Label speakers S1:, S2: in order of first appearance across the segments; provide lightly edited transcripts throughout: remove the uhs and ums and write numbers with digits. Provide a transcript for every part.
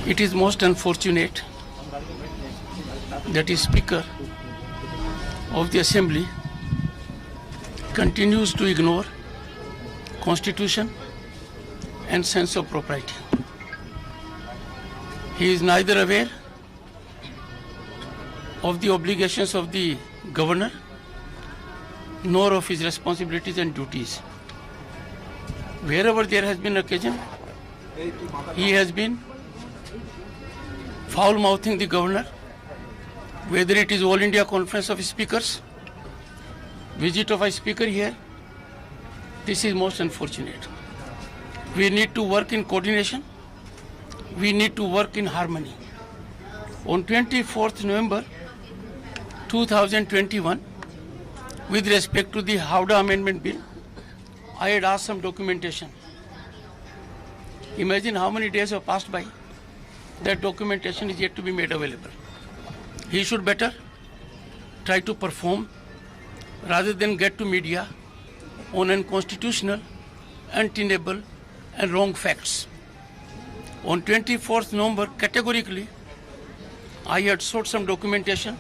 S1: It is most unfortunate that the Speaker of the Assembly continues to ignore Constitution and sense of propriety. He is neither aware of the obligations of the Governor nor of his responsibilities and duties. Wherever there has been occasion, he has been foul-mouthing the Governor, whether it is All India Conference of Speakers, visit of a speaker here. This is most unfortunate. We need to work in coordination. We need to work in harmony. On 24th November 2021, with respect to the Howrah Amendment Bill, I had asked some documentation. Imagine how many days have passed by. That documentation is yet to be made available. He should better try to perform rather than get to media on unconstitutional, untenable and wrong facts. On 24th November, categorically, I had sought some documentation.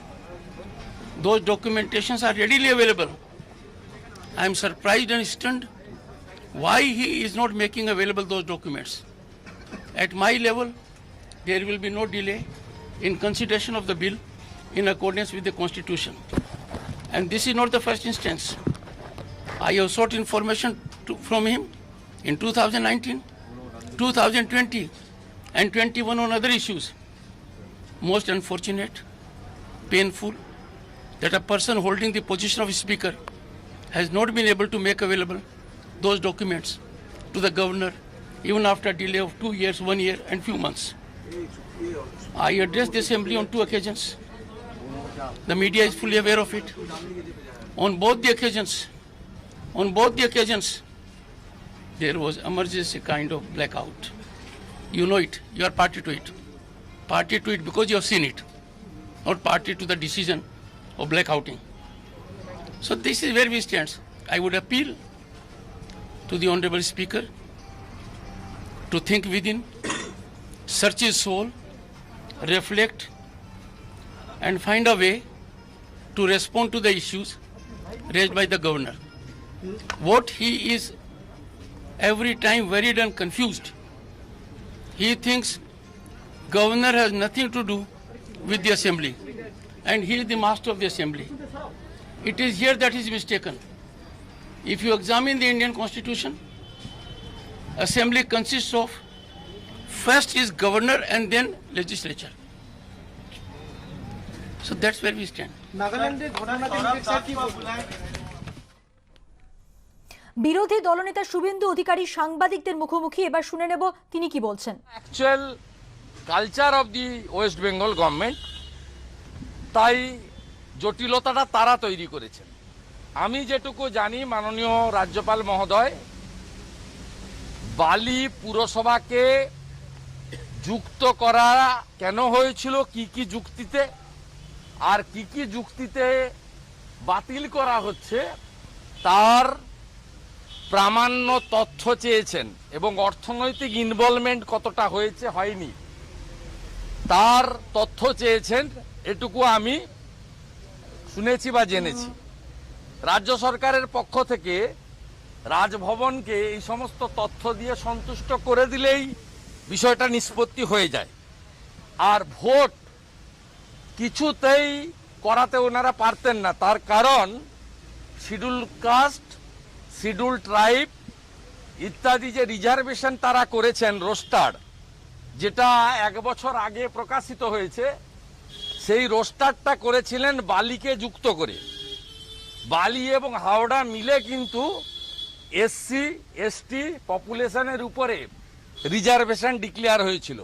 S1: Those documentations are readily available. I am surprised and stunned why he is not making available those documents. At my level, there will be no delay in consideration of the bill in accordance with the Constitution. And this is not the first instance. I have sought information from him in 2019, 2020 and 21 on other issues. Most unfortunate, painful, that a person holding the position of Speaker has not been able to make available those documents to the Governor even after a delay of 2 years, 1 year and few months. I addressed the Assembly on 2 occasions. The media is fully aware of it. On both the occasions, there was emergency kind of blackout. You know it. You are party to it. Party to it because you have seen it, not party to the decision of blackouting. So this is where we stand. I would appeal to the Honorable Speaker to think within, search his soul, reflect and find a way to respond to the issues raised by the Governor. What he is every time worried and confused, he thinks Governor has nothing to do with the Assembly and he is the master of the Assembly. It is here that he is mistaken. If you examine the Indian Constitution, Assembly consists of first is Governor and then legislature. So that's where we stand.
S2: বিরোধী দলনেতা শুভেন্দু অধিকারী সাংবাদিকদের মুখোমুখি, এবার শুনে নেব তিনি কি বলছেন।
S3: Actual culture of the West Bengal government, তাই জটিলতাটা তারা তৈরি করেছেন। আমি যেটুকু জানি, মাননীয় রাজ্যপাল মহোদয় বালি পুরসভাকে যুক্ত করা কেন হয়েছিল, কি কি যুক্তিতে, আর কি কি যুক্তিতে বাতিল করা হচ্ছে তার প্রামাণ্য তথ্য চেয়েছেন এবং অর্থনৈতিক ইনভলভমেন্ট কতটা হয়েছে হয়নি তার তথ্য চেয়েছেন। এটুকু আমি শুনেছি বা জেনেছি। রাজ্য সরকারের পক্ষ থেকে রাজভবনকে এই সমস্ত তথ্য দিয়ে সন্তুষ্ট করে দিলেই বিষয়টা নিষ্পত্তি হয়ে যায়। আর ভোট কিছুতেই করাতে ওনারা পারতেন না, তার কারণ শিডিউল কাস্ট, শিডিউল ট্রাইব ইত্যাদি যে রিজার্ভেশন তারা করেছেন রোস্টার, যেটা 1 বছর আগে প্রকাশিত হয়েছে, সেই রোস্টারটা করেছিলেন বালিকে যুক্ত করে। বালি এবং হাওড়া মিলে কিন্তু SC ST পপুলেশনের উপরে রিজার্ভেশন ডিক্লেয়ার হয়েছিল।